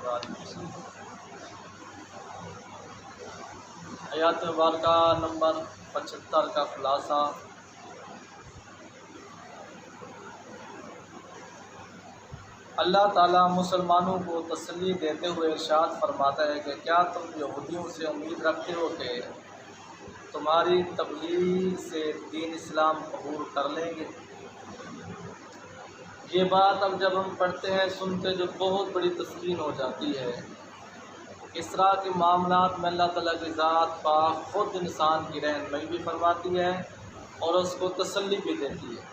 وآلہ وسلم۔ آیات مبارکہ نمبر 75 کا خلاصہ۔ اللہ تعالیٰ مسلمانوں کو تسلی دیتے ہوئے ارشاد فرماتا ہے کہ کیا تم یہودیوں سے امید رکھتے ہو کہ تمہاری تبلیغ سے دین اسلام قبول کر لیں گے؟ یہ بات اب جب ہم پڑھتے ہیں سنتے جو بہت بڑی تسکین ہو جاتی ہے۔ اس طرح کے معاملات میں اللہ تعالیٰ کی ذات پاک خود انسان کی رہنمائی بھی فرماتی ہے اور اس کو تسلی بھی دیتی ہے۔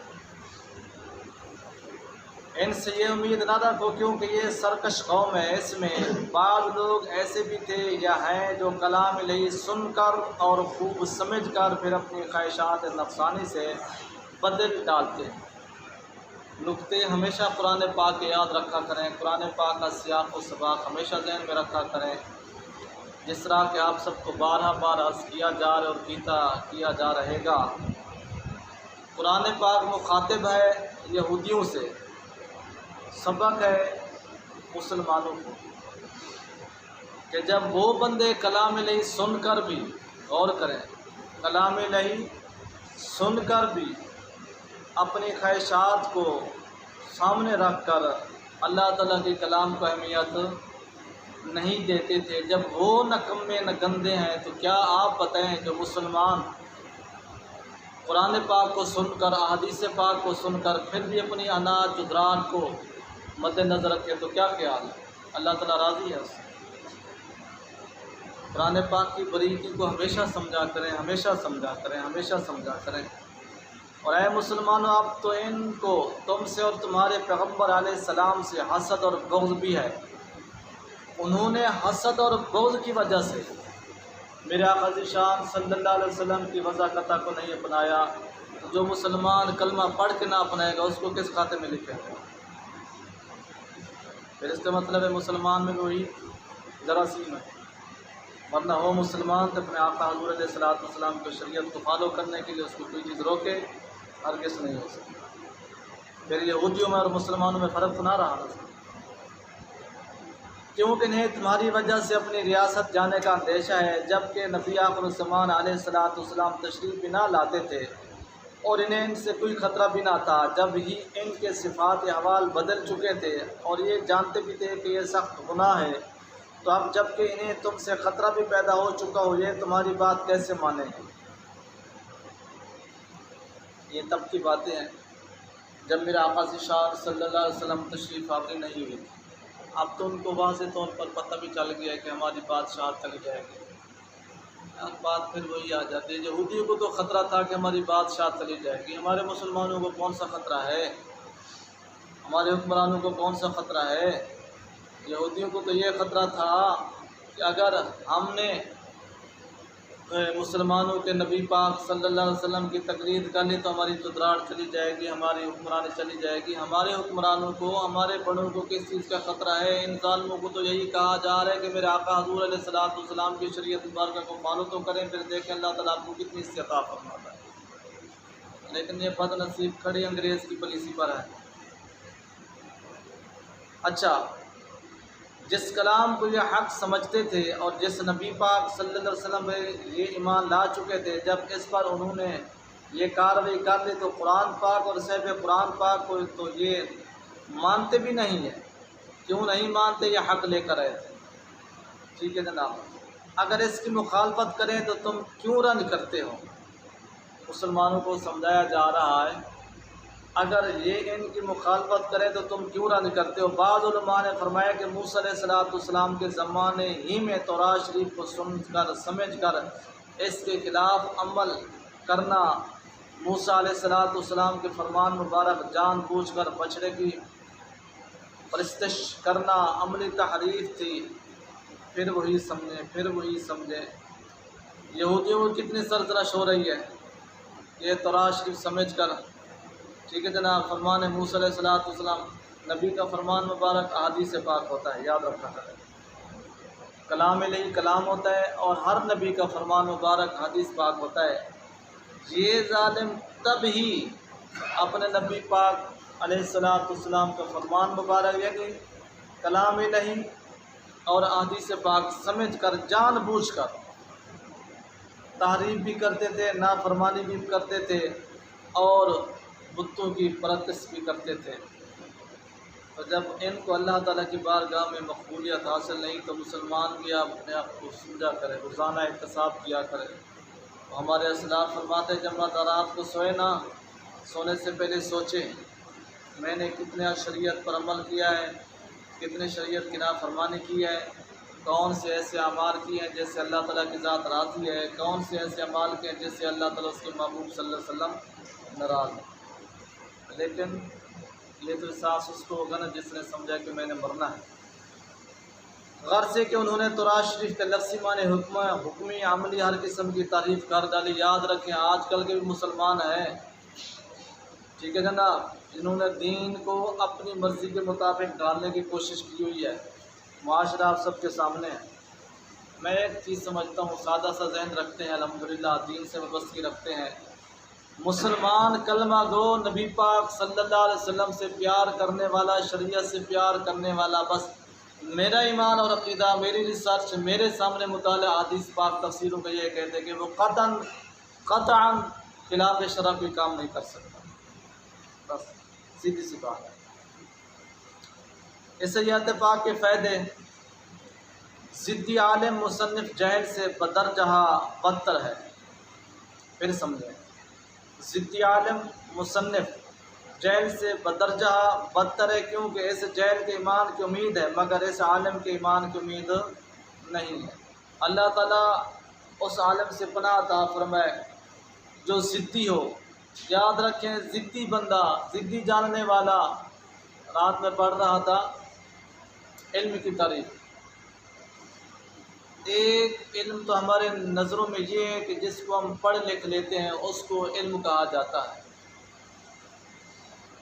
ان سے یہ امید نہ رکھو کیونکہ یہ سرکش قوم ہے، اس میں بعض لوگ ایسے بھی تھے یا ہیں جو کلام الہی سن کر اور خوب سمجھ کر پھر اپنی خواہشات نفسانی سے بدل ڈالتے ہیں۔ نقطے ہمیشہ قرآن پاک کے یاد رکھا کریں، قرآن پاک کا سیاق و سباق ہمیشہ ذہن میں رکھا کریں، جس طرح کہ آپ سب کو بارہ بار عرض کیا جا رہا اور کیا جا رہے گا۔ قرآن پاک مخاطب ہے یہودیوں سے، سبق ہے مسلمانوں کو کہ جب وہ بندے کلام الہی سن کر بھی، غور کریں، کلام الہی سن کر بھی اپنی خواہشات کو سامنے رکھ کر اللہ تعالیٰ کے کلام کو اہمیت نہیں دیتے تھے، جب وہ نکمے نہ گندے ہیں تو کیا آپ بتائیں جو مسلمان قرآن پاک کو سن کر، احادیث پاک کو سن کر پھر بھی اپنی اناج جدران کو مد نظر رکھے تو کیا خیال ہے؟ اللہ تعالیٰ راضی ہے اس سے۔ قرآن پاک کی باریکی کو ہمیشہ سمجھا کریں، ہمیشہ سمجھا کریں، ہمیشہ سمجھا کریں۔ اور اے مسلمانوں، اب تو ان کو تم سے اور تمہارے پیغمبر علیہ السلام سے حسد اور بغض بھی ہے۔ انہوں نے حسد اور بغض کی وجہ سے میرے آقا ذیشان صلی اللہ علیہ وسلم کی وضاحت کو نہیں اپنایا۔ جو مسلمان کلمہ پڑھ کے نہ اپنائے گا اس کو کس کھاتے میں لکھے گا؟ پھر اس کا مطلب ہے مسلمان میں وہی جراثیم ہے، ورنہ ہو مسلمان تو اپنے آقا حضور علیہ السلام کی شریعت کو فالو کرنے کے لیے اس کو کوئی چیز روکے ہرگز نہیں ہو سکتی۔ پھر یہودیوں میں اور مسلمانوں میں فرق تو نہ رہا نا، کیونکہ انہیں تمہاری وجہ سے اپنی ریاست جانے کا اندیشہ ہے، جبکہ نبی آخر الزمان علیہ السلام تشریف بھی نہ لاتے تھے اور انہیں ان سے کوئی خطرہ بھی نہ تھا، جب ہی ان کے صفات احوال بدل چکے تھے اور یہ جانتے بھی تھے کہ یہ سخت گناہ ہے، تو اب جب کہ انہیں تم سے خطرہ بھی پیدا ہو چکا ہو، یہ تمہاری بات کیسے مانیں گے؟ یہ تب کی باتیں ہیں جب میرا آقا ذیشان صلی اللہ علیہ وسلم تشریف آوری نہیں ہوئی تھی۔ اب تو ان کو واضح طور پر پتہ بھی چل گیا ہے کہ ہماری بادشاہت چلی جائے گی۔ اب بات پھر وہی آ جاتی ہے، یہودیوں کو تو خطرہ تھا کہ ہماری بادشاہت چلی جائے گی، ہمارے مسلمانوں کو کون سا خطرہ ہے؟ ہمارے حکمرانوں کو کون سا خطرہ ہے؟ یہودیوں کو تو یہ خطرہ تھا کہ اگر ہم نے مسلمانوں کے نبی پاک صلی اللہ علیہ وسلم کی تقلید کر لی تو ہماری چدراڑ چلی جائے گی، ہماری حکمرانی چلی جائے گی۔ ہمارے حکمرانوں کو، ہمارے بڑوں کو کس چیز کا خطرہ ہے؟ ان ظالموں کو تو یہی کہا جا رہا ہے کہ میرے آقا حضور علیہ السلام کی شریعت مبارکہ کو فالو تو کریں، پھر دیکھیں اللہ تعالیٰ آپ کو کتنی عطا فرماتا ہے۔ لیکن یہ بد نصیب کھڑی انگریز کی پالیسی پر ہے۔ اچھا، جس کلام کو یہ حق سمجھتے تھے اور جس نبی پاک صلی اللہ علیہ وسلم یہ ایمان لا چکے تھے، جب اس پر انہوں نے یہ کارروائی کر لی تو قرآن پاک اور صحیح قرآن پاک کو تو یہ مانتے بھی نہیں ہیں۔ کیوں نہیں مانتے؟ یہ حق لے کر آئے تھے، ٹھیک ہے جناب۔ اگر اس کی مخالفت کریں تو تم کیوں رنج کرتے ہو؟ مسلمانوں کو سمجھایا جا رہا ہے اگر یہ ان کی مخالفت کریں تو تم کیوں رنج کرتے ہو؟ بعض علماء نے فرمایا کہ موسیٰ علیہ السلام کے زمانے ہی میں تورات شریف کو سن کر سمجھ کر اس کے خلاف عمل کرنا، موسیٰ علیہ السلام کے فرمان مبارک جان بوجھ کر بچڑے کی پرستش کرنا عملی تحریف تھی۔ پھر وہی سمجھے یہودیوں کو کتنی سرزنش ہو رہی ہے، یہ تورات شریف سمجھ کر، ٹھیک ہے جناب۔ فرمان موسیٰ علیہ السلام، نبی کا فرمان مبارک احادیث پاک ہوتا ہے، یاد رکھنا کریں۔ کلام الہی کلام ہوتا ہے اور ہر نبی کا فرمان مبارک حدیث پاک ہوتا ہے۔ یہ ظالم تب ہی اپنے نبی پاک علیہ السلام کا فرمان مبارک یعنی کلام الہی اور احادیث پاک سمجھ کر جان بوجھ کر تحریف بھی کرتے تھے، نافرمانی بھی کرتے تھے اور بتوں کی پرستش بھی کرتے تھے۔ تو جب ان کو اللہ تعالیٰ کی بارگاہ میں مقبولیت حاصل نہیں تو مسلمان بھی اپنے آپ کو سمجھا کرے، روزانہ احتساب کیا کرے۔ ہمارے اسلاف فرماتے ہیں جب رات کو سوئے نا، سونے سے پہلے سوچے میں نے کتنے شریعت پر عمل کیا ہے، کتنے شریعت کی نافرمانی کی ہے، کون سے ایسے اعمال کیے ہیں جس سے اللہ تعالیٰ کی ذات راضی ہے، کون سے ایسے اعمال کیے ہیں جس سے اللہ تعالیٰ اس کے محبوب صلی اللہ علیہ وسلم ناراض ہے۔ لیکن یہ تو احساس اس کو ہوگا نا جس نے سمجھا کہ میں نے مرنا ہے۔ غرض سے کہ انہوں نے تورات شریف کے لفظی معنی حکمی عملی ہر قسم کی تعریف کر ڈالی۔ یاد رکھیں آج کل کے بھی مسلمان ہیں، ٹھیک ہے جناب، جنہوں نے دین کو اپنی مرضی کے مطابق ڈالنے کی کوشش کی ہوئی ہے۔ معاشرہ آپ سب کے سامنے ہے۔ میں ایک چیز سمجھتا ہوں، سادہ سا ذہن رکھتے ہیں، الحمدللہ دین سے وابستگی رکھتے ہیں۔ مسلمان کلمہ گو نبی پاک صلی اللہ علیہ وسلم سے پیار کرنے والا، شریعت سے پیار کرنے والا، بس میرا ایمان اور عقیدہ، میری ریسرچ، میرے سامنے مطالعہ حدیث پاک تفسیروں کا یہ کہتے ہیں کہ وہ قطعاً خلاف شرع کوئی کام نہیں کر سکتا، بس سیدھی سی بات ہے۔ اس آیت پاک کے فائدے: ضدی عالم مصنف جہل سے بدرجہ بدتر ہے۔ پھر سمجھیں، ضدی عالم مصنف جہل سے بدرجہ بدتر ہے، کیونکہ اس جہل کے ایمان کی امید ہے مگر اس عالم کے ایمان کی امید نہیں ہے۔ اللہ تعالیٰ اس عالم سے پناہ عطا فرمائے جو ضدی ہو۔ یاد رکھیں، ضدی بندہ، ضدی جاننے والا، رات میں پڑھ رہا تھا علم کی تعریف۔ ایک علم تو ہمارے نظروں میں یہ ہے کہ جس کو ہم پڑھ لکھ لیتے ہیں اس کو علم کہا جاتا ہے۔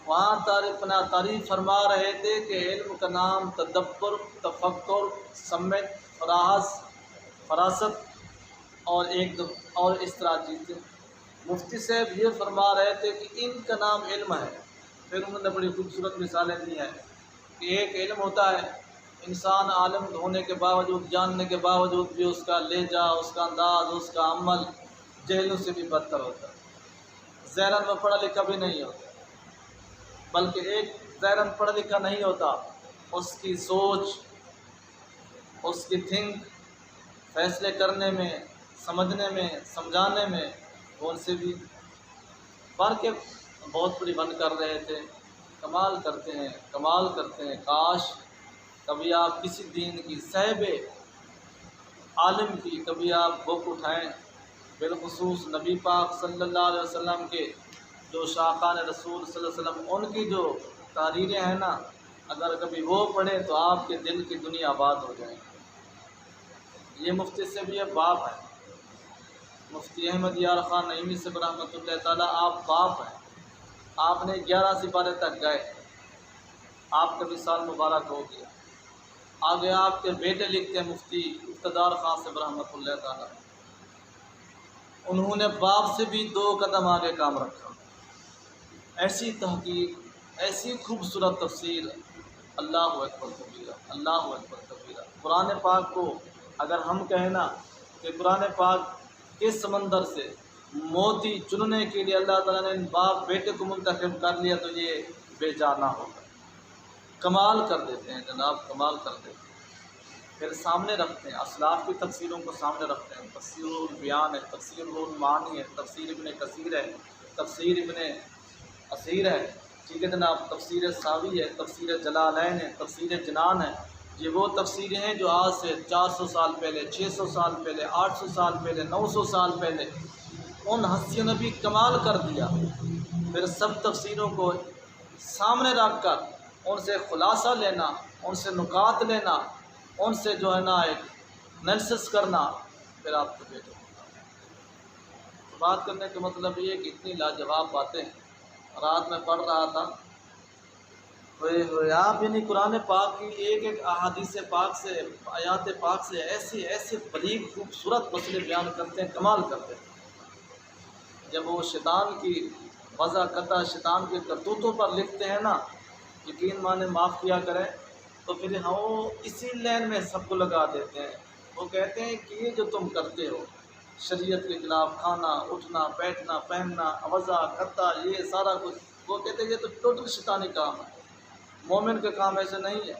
وہاں تعریف فرما رہے تھے کہ علم کا نام تدبر، تفکر، سمجھ، فراست اور اس طرح چیزیں۔ مفتی صاحب یہ فرما رہے تھے کہ ان کا نام علم ہے۔ پھر انہوں نے بڑی خوبصورت مثالیں دی ہیں کہ ایک علم ہوتا ہے، انسان عالم ہونے کے باوجود، جاننے کے باوجود بھی اس کا لہجہ، اس کا انداز، اس کا عمل جہلوں سے بھی بدتر ہوتا ہے۔ ظاہراً وہ پڑھا لکھا بھی نہیں ہوتا، بلکہ ایک ظاہراً پڑھا لکھا نہیں ہوتا، اس کی سوچ، اس کی فیصلے کرنے میں، سمجھنے میں، سمجھانے میں ان سے بھی فرق بہت بڑی بند کر رہے تھے۔ کمال کرتے ہیں۔ کاش کبھی آپ کسی دین کی صاحب عالم کی کبھی آپ بک اٹھائیں، بالخصوص نبی پاک صلی اللہ علیہ وسلم کے جو شاقان رسول صلی اللہ علیہ وسلم، ان کی جو تحریریں ہیں نا، اگر کبھی وہ پڑھیں تو آپ کے دل کی دنیا آباد ہو جائے گی۔ یہ مفتی سے بھی اب باپ ہے، مفتی احمد یار خان نعیمی سے رحمۃ اللہ تعالیٰ، آپ باپ ہیں۔ آپ نے 11 سپارے تک گئے، آپ کا بھی سال مبارک ہو گیا۔ آگے آپ کے بیٹے لکھتے ہیں مفتی اقتدار خان سے رحمۃ اللہ تعالیٰ، انہوں نے باپ سے بھی 2 قدم آگے کام رکھا۔ ایسی تحقیق، ایسی خوبصورت تفسیر، اللہ اکبر کبیرہ، اللہ اکبر کبیرہ۔ قرآن پاک کو اگر ہم کہیں نا کہ قرآن پاک کے سمندر سے موتی چننے کے لیے اللہ تعالیٰ نے باپ بیٹے کو منتخب کر لیا تو یہ بے جا نہ ہوگا۔ کمال کر دیتے ہیں جناب، کمال کر دیتے ہیں۔ پھر سامنے رکھتے ہیں اسلاف کی تفسیروں کو، سامنے رکھتے ہیں۔ تفسیر البیان ہے، تفسیر المعانی ہے، تفسیر ابن کثیر ہے، تفسیر ابن اثیر ہے، ٹھیک ہے جناب، تفسیر ساوی ہے، تفسیر جلالین ہے، تفسیر جنان ہے۔ یہ وہ تفسیریں ہیں جو آج سے 400 سال پہلے، 600 سال پہلے، 800 سال پہلے، 900 سال پہلے ان ہستیوں نے بھی کمال کر دیا۔ پھر سب تفسیروں کو سامنے رکھ کر ان سے خلاصہ لینا، ان سے نکات لینا، ان سے جو ہے نا ایک انالیسس کرنا، پھر آپ کو بیٹھے بات کرنے کا مطلب یہ ہے کہ اتنی لاجواب باتیں رات میں پڑھ رہا تھا۔ آپ یعنی قرآن پاک کی ایک ایک احادیث پاک سے، آیات پاک سے ایسے بلیغ خوبصورت مسئلے بیان کرتے ہیں، کمال کرتے ہیں۔ جب وہ شیطان کی وضع قطع، شیطان کے کرتوتوں پر لکھتے ہیں نا، یقین مانے معاف کیا کریں، تو پھر وہ اسی لین میں سب کو لگا دیتے ہیں۔ وہ کہتے ہیں کہ یہ جو تم کرتے ہو شریعت کے خلاف، کھانا اٹھنا بیٹھنا پہننا وضع کرتا، یہ سارا کچھ، وہ کہتے ہیں یہ تو ٹوٹل شیطانی کام ہے، مومن کا کام ایسے نہیں ہے۔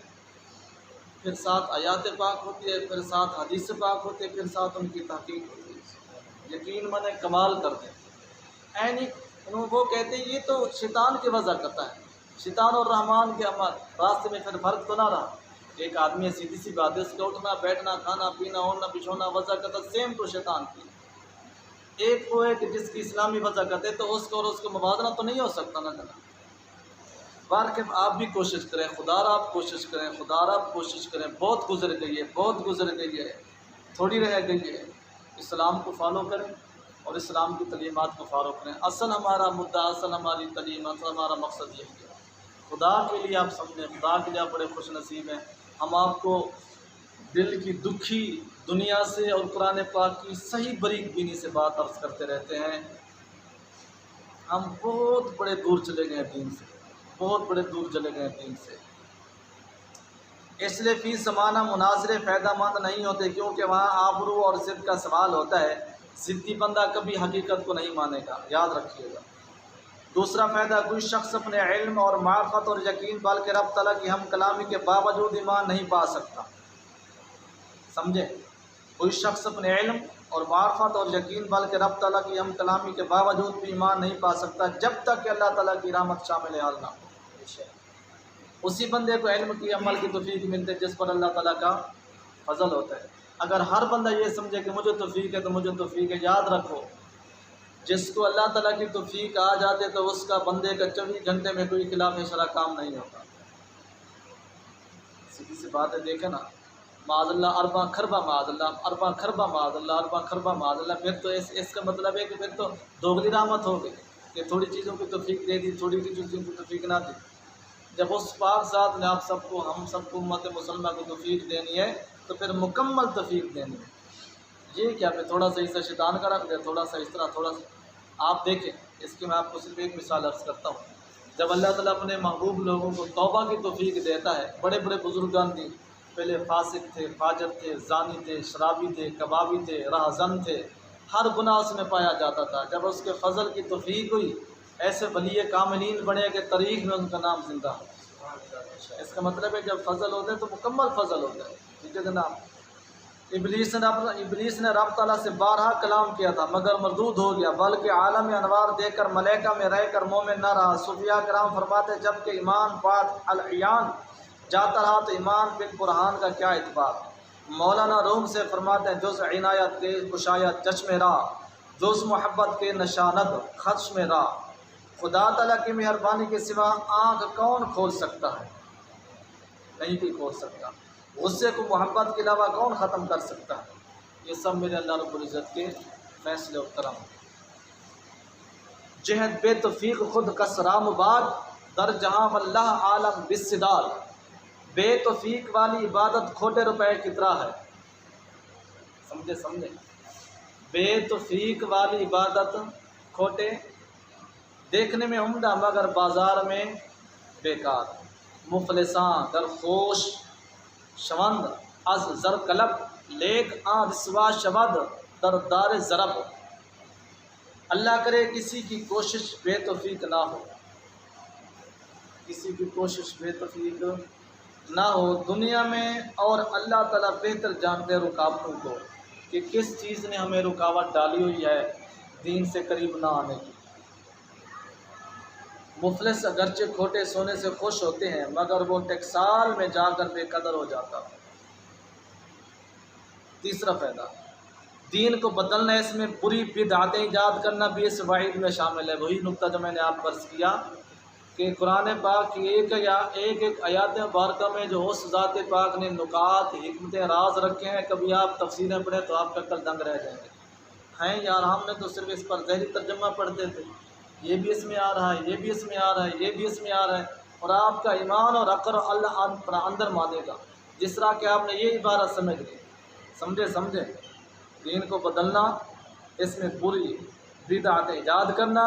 پھر ساتھ آیات پاک ہوتی ہے، پھر ساتھ حدیث پاک ہوتی ہے، پھر ساتھ ان کی تحقیق ہوتی ہے، یقین مانے کمال کرتے ہیں۔ اینی وہ کہتے ہیں یہ تو شیطان کی وضع کرتا ہے، شیطان اور رحمان کے عمل راستے میں پھر فرق تو نہ رہا۔ ایک آدمی ہے، سیدھی سی بات ہے، اس کا اٹھنا بیٹھنا کھانا پینا اوڑھنا بچھونا وضع کرتا سیم تو شیطان کی۔ ایک وہ ہے کہ جس کی اسلامی وضع کرتے تو اس کو اور اس کا موازنہ تو نہیں ہو سکتا نا جناب۔ بارکہ آپ بھی کوشش کریں، خدا را آپ کوشش کریں، خدا را آپ کوشش کریں، بہت گزر گئی ہے، بہت گزر گئی ہے، تھوڑی رہ گئی ہے۔ اسلام کو فالو کریں اور اسلام کی تعلیمات کو فالو کریں۔ اصل ہمارا مدعا، اصل ہماری تعلیم، اصل ہمارا مقصد یہی ہے۔ خدا کے لیے آپ سمجھیں، خدا کے لیے آپ بڑے خوش نصیب ہیں۔ ہم آپ کو دل کی دکھی دنیا سے اور قرآن پاک کی صحیح باریک بینی سے بات عرض کرتے رہتے ہیں۔ ہم بہت بڑے دور چلے گئے دین سے، بہت بڑے دور چلے گئے دین سے، اس لیے فی زمانہ مناظرے فائدہ مند نہیں ہوتے، کیونکہ وہاں آبرو اور ضد کا سوال ہوتا ہے۔ ضدی بندہ کبھی حقیقت کو نہیں مانے گا، یاد رکھیے گا۔ دوسرا فائدہ، کوئی شخص اپنے علم اور معرفت اور یقین بلکہ رب تعالیٰ کی ہم کلامی کے باوجود ایمان نہیں پا سکتا۔ سمجھے؟ کوئی شخص اپنے علم اور معرفت اور یقین بلکہ رب تعالیٰ کی ہم کلامی کے باوجود بھی ایمان نہیں پا سکتا جب تک کہ اللہ تعالیٰ کی رحمت شامل حال نہ ہو۔ اسی بندے کو علم کی عمل کی توفیق ملتے جس پر اللہ تعالیٰ کا فضل ہوتا ہے۔ اگر ہر بندہ یہ سمجھے کہ مجھے توفیق ہے تو مجھے توفیق ہے، یاد رکھو جس کو اللہ تعالیٰ کی توفیق آ جاتے تو اس کا بندے کا 24 گھنٹے میں کوئی خلاف شرع کام نہیں ہوتا۔ سیدھی سی بات ہے، دیکھیں نا، معاذ اللہ اربع خربہ معاذ اللہ، اربع خربہ معاذ اللہ، اربع خربہ معاذ اللہ، پھر تو اس کا مطلب ہے کہ پھر تو دوگلی رحمت ہو گئی کہ تھوڑی چیزوں کی توفیق دے دی، تھوڑی چیزوں کی توفیق نہ دی۔ جب اس پاک ذات نے آپ سب کو، ہم سب کو، امت مسلمہ کو توفیق دینی ہے تو پھر مکمل توفیق دینی ہے۔ یہ کیا پھر تھوڑا سا حصہ شیطان کا رکھ دے، تھوڑا سا اس طرح، تھوڑا سا۔ آپ دیکھیں، اس کی میں آپ کو صرف ایک مثال عرض کرتا ہوں۔ جب اللہ تعالیٰ اپنے محبوب لوگوں کو توبہ کی توفیق دیتا ہے، بڑے بڑے بزرگان دی، پہلے فاسق تھے، فاجر تھے، زانی تھے، شرابی تھے، کبابی تھے، راہزن تھے، ہر گناہ اس میں پایا جاتا تھا۔ جب اس کے فضل کی توفیق ہوئی، ایسے ولی کاملین بنے کہ تاریخ میں ان کا نام زندہ ہو۔ اس کا مطلب ہے جب فضل ہوتا ہے تو مکمل فضل ہوتا ہے، ٹھیک ہے جناب۔ ابلیس نے رب تعالیٰ سے بارہا کلام کیا تھا مگر مردود ہو گیا، بلکہ عالم انوار دے کر ملائکہ میں رہ کر مومن نہ رہا۔ صوفیاء کرام فرماتے جب کہ ایمان بات العیان جاتا رہا تو ایمان بالبرہان کا کیا اعتبار۔ مولانا روم سے فرماتے ہیں جز عنایت کے کشایت چشم راہ، جز محبت کے نشاند خشم راہ۔ خدا تعالیٰ کی مہربانی کے سوا آنکھ کون کھول سکتا ہے؟ نہیں کوئی کھول سکتا۔ غصے کو محبت کے علاوہ کون ختم کر سکتا ہے؟ یہ سب میرے اللہ رب العزت کے فیصلے و کرم۔ جہد بے توفیق خود کسرام باد، در جہاں واللہ عالم بالصدال۔ بے توفیق والی عبادت کھوٹے روپے کی طرح ہے۔ سمجھے بے توفیق والی عبادت کھوٹے، دیکھنے میں عمدہ مگر بازار میں بیکار۔ مفلساں در خوش شوند از زر کلب، لیک آن رسوا شود در دار ضرب۔ اللہ کرے کسی کی کوشش بے توفیق نہ ہو، کسی کی کوشش بے توفیق نہ ہو دنیا میں، اور اللہ تعالیٰ بہتر جانتے ہیں رکاوٹوں کو کہ کس چیز نے ہمیں رکاوٹ ڈالی ہوئی ہے دین سے قریب نہ آنے کی۔ مفلس اگرچہ کھوٹے سونے سے خوش ہوتے ہیں مگر وہ ٹکسال میں جا کر بے قدر ہو جاتا ہے۔ تیسرا فائدہ، دین کو بدلنا، اس میں بری بدعتیں ایجاد کرنا بھی اس وعید میں شامل ہے۔ وہی نقطہ جو میں نے آپ کو عرض کیا کہ قرآن پاک کی ایک آیات مبارکہ میں جو اس ذات پاک نے نکات حکمتیں راز رکھے ہیں، کبھی آپ تفسیریں پڑھیں تو آپ کا کل دنگ رہ جائیں گے۔ ہیں یار، ہم نے تو صرف اس پر ظاہری ترجمہ پڑھتے تھے، یہ بھی اس میں آ رہا ہے، یہ بھی اس میں آ رہا ہے، یہ بھی اس میں آ رہا ہے، اور آپ کا ایمان اور عقل اللہ اندر مانے گا جس طرح کہ آپ نے یہ عبارت سمجھ لی۔ سمجھے دین کو بدلنا، اس میں بری بدعتیں ایجاد کرنا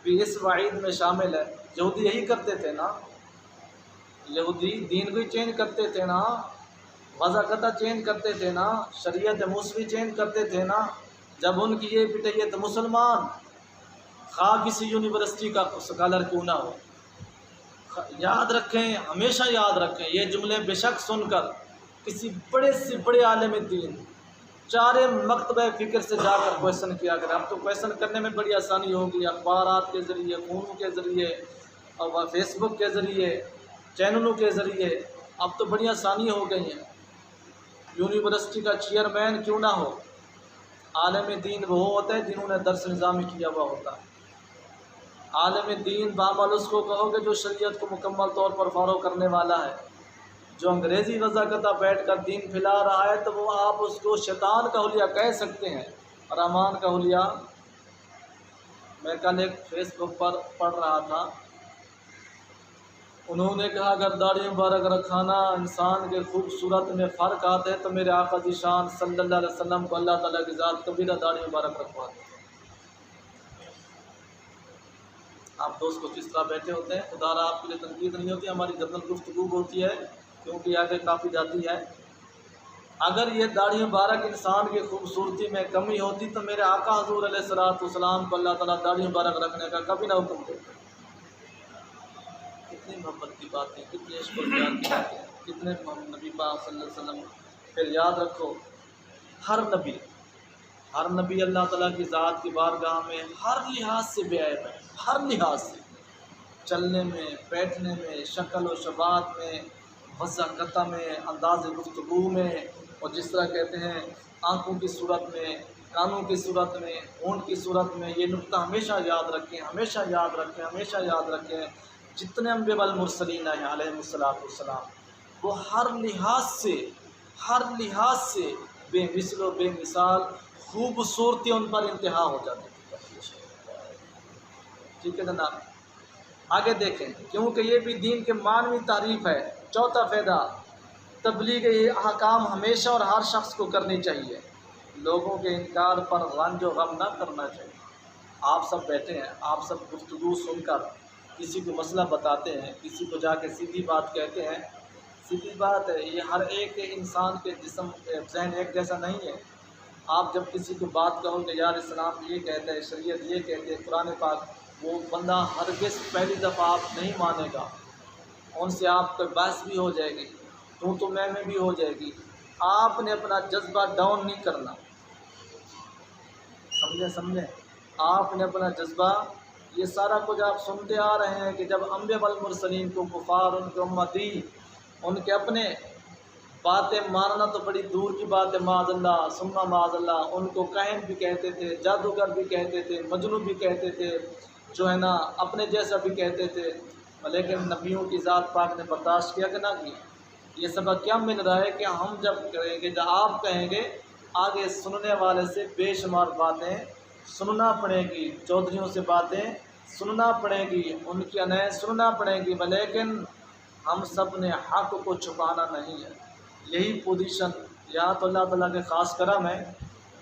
بھی اس وعید میں شامل ہے۔ یہودی یہی کرتے تھے نا، یہودی دین بھی چینج کرتے تھے نا، وضاقتہ چینج کرتے تھے نا، شریعت موسوی چینج کرتے تھے نا، جب ان کی یہ پٹیے تو مسلمان خواہ کسی یونیورسٹی کا اسکالر کیوں نہ ہو، یاد رکھیں، ہمیشہ یاد رکھیں یہ جملے بے شک سن کر کسی بڑے سے بڑے عالم دین چارے مکتبہ فکر سے جا کر کویشچن کیا کریں۔ اب تو کویشچن کرنے میں بڑی آسانی ہوگی، اخبارات کے ذریعے، فون کے ذریعے اور فیس بک کے ذریعے، چینلوں کے ذریعے اب تو بڑی آسانی ہو گئی ہیں۔ یونیورسٹی کا چیئرمین کیوں نہ ہو، عالم دین وہ ہوتا ہے جنہوں نے درس نظامی کیا ہوا ہوتا ہے۔ عالم دین بعمل اس کو کہو گے جو شریعت کو مکمل طور پر فالو کرنے والا ہے۔ جو انگریزی وضاقتہ بیٹھ کر دین پھیلا رہا ہے تو وہ آپ اس کو شیطان کا حلیہ کہہ سکتے ہیں، رحمان کا حلیہ۔ میں کل ایک فیس بک پر پڑھ رہا تھا، انہوں نے کہا اگر داڑھی مبارک رکھانا انسان کے خوبصورت میں فرق آتا ہے تو میرے آقا ذی شان صلی اللہ علیہ وسلم کو اللہ تعالیٰ کی ذات کبھی نہ داڑھی مبارک رکھواتے۔ آپ دوست کو کس طرح بیٹھے ہوتے ہیں، خدا را آپ کے لیے تنقید نہیں ہوتی، ہماری جنرل گفتگو ہوتی ہے کیونکہ آگے کافی جاتی ہے۔ اگر یہ داڑھی مبارک انسان کی خوبصورتی میں کمی ہوتی تو میرے آقا حضور علیہ الصلوۃ والسلام کو اللہ تعالیٰ داڑھی مبارک رکھنے کا کبھی نہ حکم دیتے۔ کتنی محبت کی باتیں، کتنے عشق و پیار کی باتیں، کتنے نبی پاک صلی اللہ علیہ وسلم۔ پھر یاد رکھو ہر نبی اللہ تعالیٰ کی ذات کی بارگاہ میں ہر لحاظ سے بے عیب ہے، ہر لحاظ سے، چلنے میں، بیٹھنے میں، شکل و شباہت میں، وضاقتہ میں، انداز گفتگو میں، اور جس طرح کہتے ہیں آنکھوں کی صورت میں، کانوں کی صورت میں، ہونٹ کی صورت میں۔ یہ نقطہ ہمیشہ یاد رکھیں، ہمیشہ یاد رکھیں، ہمیشہ یاد رکھیں۔ جتنے انبیاء والمرسلین ہیں علیہ السلام وہ ہر لحاظ سے بے مثل و بے مثال خوبصورتی ان پر انتہا ہو جاتی ہے۔ ٹھیک ہے جناب، آگے دیکھیں، کیونکہ یہ بھی دین کے معنوی تعریف ہے۔ چوتھا فائدہ، تبلیغ احکام ہمیشہ اور ہر شخص کو کرنی چاہیے، لوگوں کے انکار پر رنج و غم نہ کرنا چاہیے۔ آپ سب بیٹھے ہیں، آپ سب گفتگو سن کر کسی کو مسئلہ بتاتے ہیں، کسی کو جا کے سیدھی بات کہتے ہیں، سیدھی بات ہے، یہ ہر ایک انسان کے جسم ذہن ایک جیسا نہیں ہے۔ آپ جب کسی کو بات کہو کہ یار اسلام یہ کہتا ہے، شریعت یہ کہتے ہیں، قرآن پاک، وہ بندہ ہرگز پہلی دفعہ آپ نہیں مانے گا، ان سے آپ کو بحث بھی ہو جائے گی، تو میں بھی ہو جائے گی۔ آپ نے اپنا جذبہ ڈاؤن نہیں کرنا، سمجھیں، آپ نے اپنا جذبہ، یہ سارا کچھ آپ سنتے آ رہے ہیں کہ جب انبیاء والمرسلین کو کفار، ان کے امتی، ان کے اپنے باتیں ماننا تو بڑی دور کی بات ہے، معاذ اللہ ثم معاذ اللہ، ان کو کاہن بھی کہتے تھے، جادوگر بھی کہتے تھے، مجنون بھی کہتے تھے، جو ہے نا اپنے جیسا بھی کہتے تھے، لیکن نبیوں کی ذات پاک نے برداشت کیا کہ نہ کیا۔ یہ سبق کیا مل رہا ہے کہ ہم جب کہیں گے، جب آپ کہیں گے، آگے سننے والے سے بے شمار باتیں سننا پڑے گی، چودھریوں سے باتیں سننا پڑے گی، ان کی انہیں سننا پڑے گی، لیکن ہم سب نے حق کو چھپانا نہیں ہے۔ یہی پوزیشن یہاں تو اللہ تعالیٰ کے خاص کرم ہے،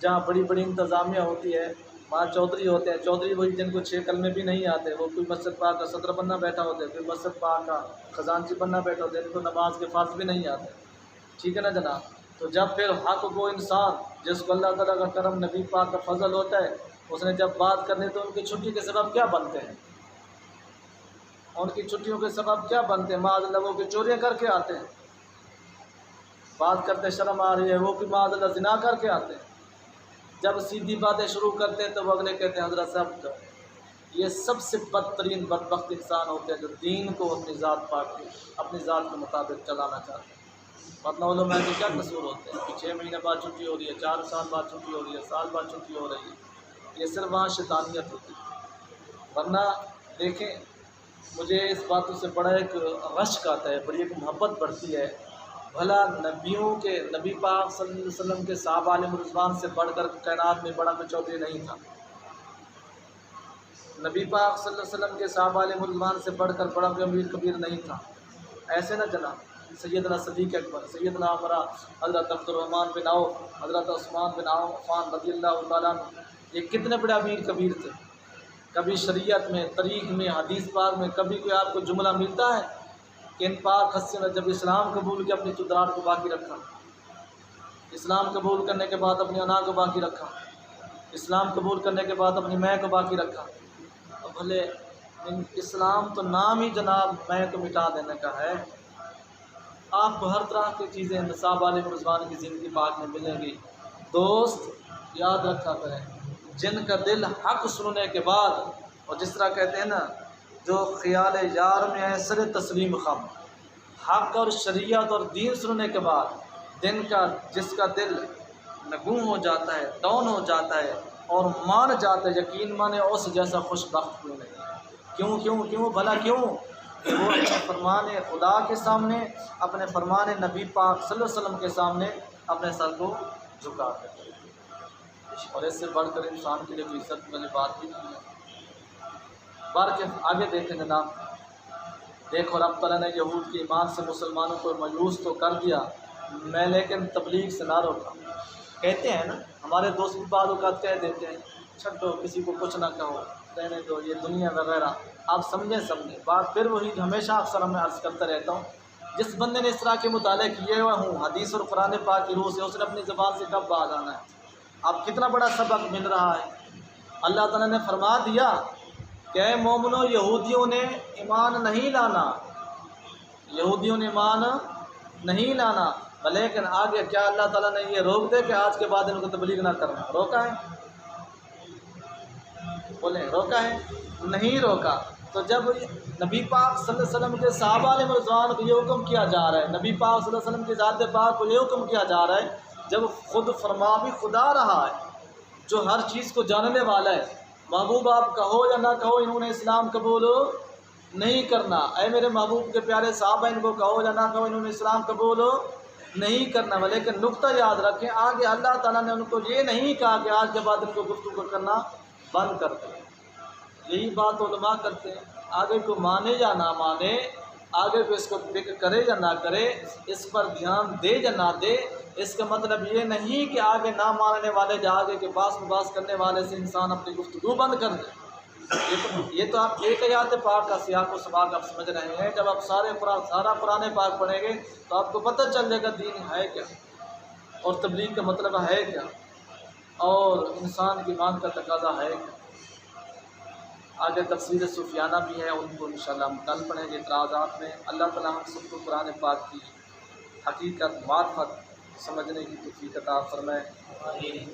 جہاں بڑی بڑی انتظامیہ ہوتی ہے، وہاں چودھری ہوتے ہیں، چودھری وہی جن کو 6 کلمے بھی نہیں آتے، وہ کوئی مسجد پاک کا صدر بننا بیٹھا ہوتے ہیں، کوئی مسجد پاک کا خزانچی بننا بیٹھا ہوتے ہیں، ان کو نماز کے فرض بھی نہیں آتے۔ ٹھیک ہے نا جناب، تو جب پھر حق کو انسان، جس کو اللہ تعالیٰ کا کرم، نبی پاک کا فضل ہوتا ہے، اس نے جب بات کرنی تو ان کی چھٹی کے سبب کیا بنتے ہیں، ان کی چھٹیوں کے سبب کیا بنتے ہیں؟ معاذ اللہ وہ کہ چوریاں کر کے آتے ہیں، بات کرتے شرم آ رہی ہے، وہ بھی معاذ اللہ زنا کر کے آتے ہیں۔ جب سیدھی باتیں شروع کرتے ہیں تو وہ اگلے کہتے ہیں حضرت صاحب، یہ سب سے بدترین بدبخت انسان ہوتے ہیں جو دین کو اپنی ذات پاک کے، اپنی ذات کے مطابق چلانا چاہتے ہیں۔ مطلب علماء کے کیا قصور ہوتے ہیں کہ 6 مہینے بعد چھٹی ہو رہی ہے، 4 سال بعد چھٹی ہو رہی ہے، سال بعد چھٹی ہو رہی ہے، یہ صرف وہاں شیطانیت ہوتی ہے۔ ورنہ دیکھیں، مجھے اس باتوں سے بڑا ایک رشک آتا ہے، بڑی ایک محبت بڑھتی ہے۔ بھلا نبیوں کے، نبی پاک صلی اللہ علیہ وسلم کے صحابہ علیہ رضوان سے بڑھ کر کائنات میں بڑا کوئی چودھری نہیں تھا، نبی پاک صلی اللہ علیہ وسلم کے صحابہ علیہ رضوان سے بڑھ کر بڑا کوئی امیر کبیر نہیں تھا، ایسے نہ جناب۔ سیدنا صدیق اکبر، سیدنا عمر، حضرت عبد الرحمن بن عوف، حضرت عثمان بن عفان رضی اللہ تعالیٰ عنہ، یہ کتنے بڑے امیر کبیر تھے۔ کبھی شریعت میں، تاریخ میں، حدیث پاک میں کبھی کوئی آپ کو جملہ ملتا ہے کہ ان پاک ہستیوں نے جب اسلام قبول کیا اپنی چودراہٹ کو باقی رکھا، اسلام قبول کرنے کے بعد اپنی انا کو باقی رکھا، اسلام قبول کرنے کے بعد اپنی میں کو باقی رکھا۔ اب بھلے اسلام تو نام ہی جناب میں کو مٹا دینے کا ہے، آپ کو ہر طرح کی چیزیں نصاب والے رضوان کی زندگی پاک میں ملیں گی۔ دوست یاد رکھا کریں، جن کا دل حق سننے کے بعد، اور جس طرح کہتے ہیں نا، جو خیال یار میں ہے سر تسلیم خم، حق اور شریعت اور دین سننے کے بعد جس کا دل نگوں ہو جاتا ہے، ڈاؤن ہو جاتا ہے اور مان جاتا ہے، یقین مانے اس جیسا خوش بخت کوئی نہیں۔ کیوں بھلا کیوں؟ کہ وہ اپنے فرمان خدا کے سامنے، اپنے فرمان نبی پاک صلی اللہ علیہ وسلم کے سامنے اپنے سر کو جھکا کر، اور اس سے بڑھ کر انسان کے لیے کوئی عزت والی بات بھی نہیں ہے۔ بار کے آگے دیکھیں جناب، دیکھو رب تعالیٰ نے یہود کے ایمان سے مسلمانوں کو مایوس تو کر دیا، میں لیکن تبلیغ سے نہ روکا۔ کہتے ہیں نا، ہمارے دوست بھی بعض اوقات کہہ دیتے ہیں چھٹو کسی کو کچھ نہ کہو، رہنے دو، یہ دنیا وغیرہ، آپ سمجھیں بات پھر وہی ہمیشہ اکثر میں عرض کرتا رہتا ہوں، جس بندے نے اس طرح کے مطالعے کیے ہوئے ہوں حدیث اور قرآن پاک کی روح سے، اس نے اپنی زبان سے کب باز آنا ہے؟ اب کتنا بڑا سبق مل رہا ہے۔ اللہ تعالیٰ نے فرما دیا کہ اے مومنو، یہودیوں نے ایمان نہیں لانا، یہودیوں نے ایمان نہیں لانا، لیکن آگے کیا اللہ تعالیٰ نے یہ روک دے کہ آج کے بعد ان کو تبلیغ نہ کرنا؟ روکا ہے؟ بولیں روکا ہے؟ نہیں روکا۔ تو جب نبی پاک صلی اللہ علیہ وسلم کے صحابہ علیہ رضوان کو یہ حکم کیا جا رہا ہے، نبی پاک صلی اللہ علیہ وسلم کی ذات پاک کو یہ حکم کیا جا رہا ہے، جب خود فرما بھی خدا رہا ہے جو ہر چیز کو جاننے والا ہے، محبوب آپ کہو یا نہ کہو انہوں نے اسلام قبول نہیں کرنا، اے میرے محبوب کے پیارے صحابہ ان کو کہو یا نہ کہو انہوں نے اسلام قبول نہیں کرنا، لیکن نقطہ یاد رکھیں، آگے اللہ تعالیٰ نے ان کو یہ نہیں کہا کہ آج کے بعد ان کو گفتگو کرنا بند کر دیں۔ یہی بات علماء کرتے ہیں، آگے کو مانے یا نہ مانے، آگے کو اس کو فکر کرے یا نہ کرے، اس پر دھیان دے یا نہ دے، اس کا مطلب یہ نہیں کہ آگے نہ ماننے والے یا آگے کے باس کرنے والے سے انسان اپنی گفتگو بند کر دے۔ یہ تو آپ ایک آیات پاک کا سیاق و سباق آپ سمجھ رہے ہیں، جب آپ سارا قرآن پاک پڑھیں گے تو آپ کو پتہ چل جائے گا دین ہے کیا اور تبلیغ کا مطلب ہے کیا اور انسان کی ایمان کا تقاضا ہے کیا۔ آگے تفسیر سفیانہ بھی ہے، ان کو انشاءاللہ ہم کل پڑھیں گے اعتراضات میں۔ اللہ تعالیٰ ہم سب کو قرآن پاک کی حقیقت معرفت سمجھنے کی توفیق عطا فرمائے۔ آمین۔